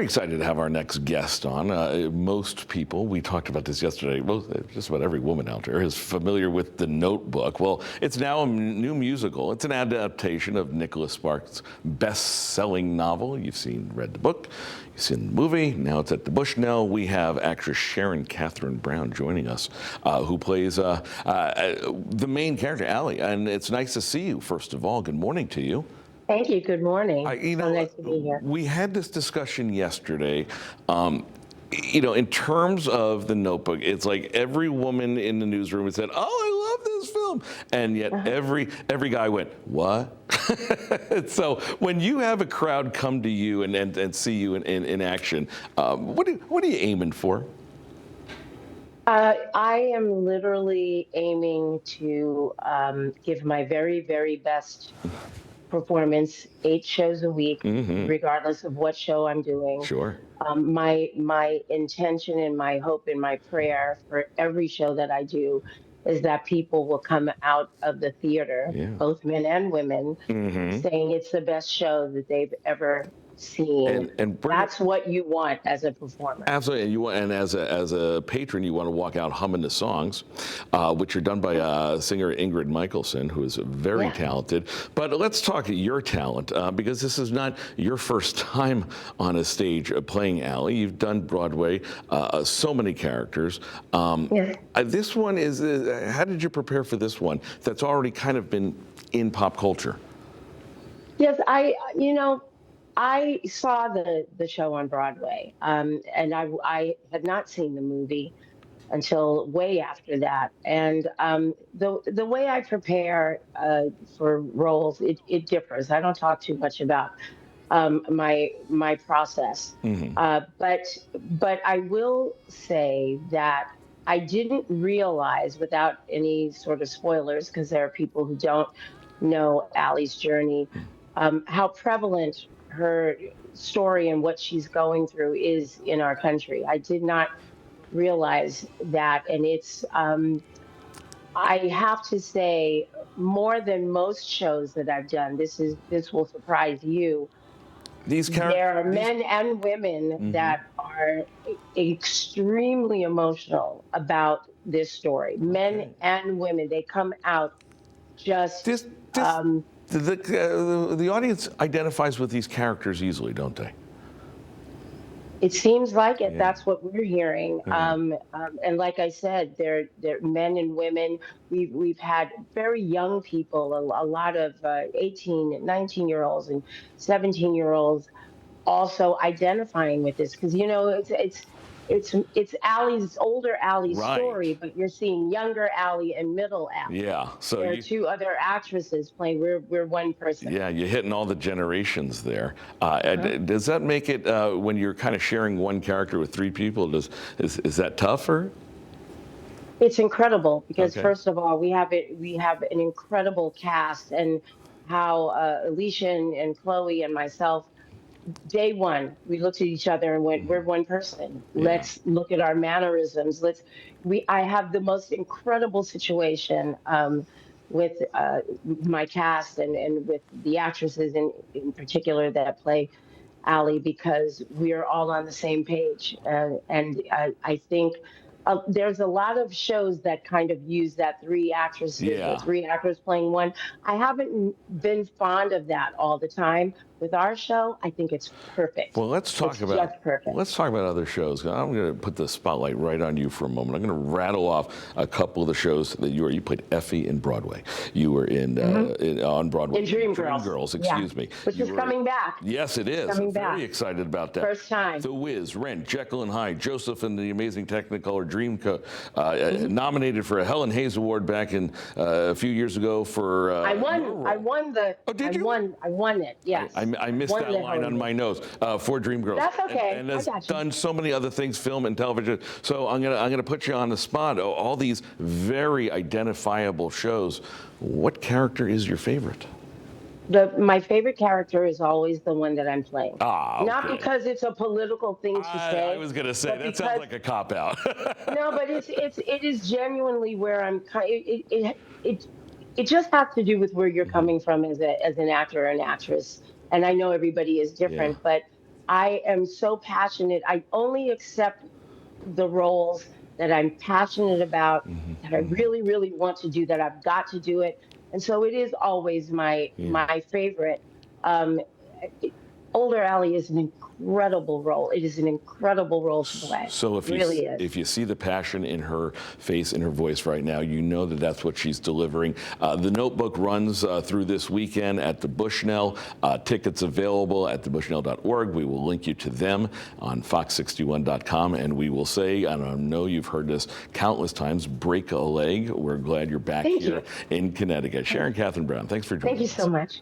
Excited to have our next guest on. Most people, we talked about this yesterday, just about every woman out there is familiar with The Notebook. Well, it's now a new musical. It's an adaptation of Nicholas Sparks' best-selling novel. Read the book, you've seen the movie, now it's at the Bushnell. We have actress Sharon Cathryn Brown joining us, who plays the main character, Allie. And it's nice to see you, first of all. Good morning to you. Thank you. Good morning. So nice to be here. We had this discussion yesterday. In terms of The Notebook, it's like every woman in the newsroom had said, "Oh, I love this film," and yet every guy went, "What?" So when you have a crowd come to you and see you in action, what are you aiming for? I am literally aiming to give my very, very best performance 8 shows a week, regardless of what show I'm doing. Sure. My intention and my hope and my prayer for every show that I do is that people will come out of the theater, both men and women, saying it's the best show that they've ever seen. And that's what you want as a performer. Absolutely, and as a patron, you want to walk out humming the songs, which are done by singer Ingrid Michaelson, who is very talented. But let's talk your talent, because this is not your first time on a stage playing Allie. You've done Broadway, so many characters. This one is, how did you prepare for this one that's already kind of been in pop culture? Yes, I saw the show on Broadway, and I had not seen the movie until way after that. And the way I prepare for roles, it differs. I don't talk too much about my process, but I will say that I didn't realize, without any sort of spoilers, because there are people who don't know Allie's journey, how prevalent her story and what she's going through is in our country. I did not realize that, and it's I have to say, more than most shows that I've done, this will surprise you. There are men and women that are extremely emotional about this story. Men and women, they come out just the audience identifies with these characters easily, don't they? It seems like it. That's what we're hearing. And like I said, they're men and women. We've had very young people, a lot of 18, 19-year-olds and 17-year-olds also identifying with this, because it's Allie's, older Allie's story, but you're seeing younger Allie and middle Allie. Yeah. So there are 2 other actresses playing. We're one person. Yeah, you're hitting all the generations there. Does that make it, when you're kind of sharing one character with 3 people, is that tougher? It's incredible, because first of all, we have an incredible cast, and how Alicia and Chloe and myself, day one, we looked at each other and went, "We're one person. Let's look at our mannerisms. I have the most incredible situation with my cast and with the actresses in particular that play Allie, because we're all on the same page. And I think there's a lot of shows that kind of use that 3 actresses, or 3 actors playing one. I haven't been fond of that all the time. With our show, I think it's perfect. Well, let's talk about other shows. I'm going to put the spotlight right on you for a moment. I'm going to rattle off a couple of the shows that you played Effie in Broadway. You were on Broadway in Dream Girls. Excuse me. Which is coming back. Yes, it is. I'm very excited about that. First time. The Wiz, Rent, Jekyll and Hyde, Joseph and the Amazing Technicolor Dreamcoat, nominated for a Helen Hayes Award back in a few years ago for. I won the. Oh, did you? I won it. Yes. I missed that line on my nose for Dreamgirls. That's okay. And has done so many other things, film and television. So I'm gonna put you on the spot. All these very identifiable shows. What character is your favorite? My favorite character is always the one that I'm playing. Not because it's a political thing to say. I was going to say, that sounds like a cop-out. No, but it is genuinely where I'm. It just has to do with where you're coming from as an actor or an actress. And I know everybody is different, but I am so passionate. I only accept the roles that I'm passionate about, that I really, really want to do, that I've got to do it. And so it is always Yeah. my favorite. Um, Older Allie is an incredible role. It is an incredible role to play. So It really is. if you see the passion in her face, in her voice right now, you know that that's what she's delivering. The Notebook runs through this weekend at the Bushnell. Tickets available at thebushnell.org. We will link you to them on fox61.com, and we will say, I know you've heard this countless times, break a leg. We're glad you're back Thank here you. in Connecticut. Sharon Cathryn Brown, thanks for joining Thank you us. so much.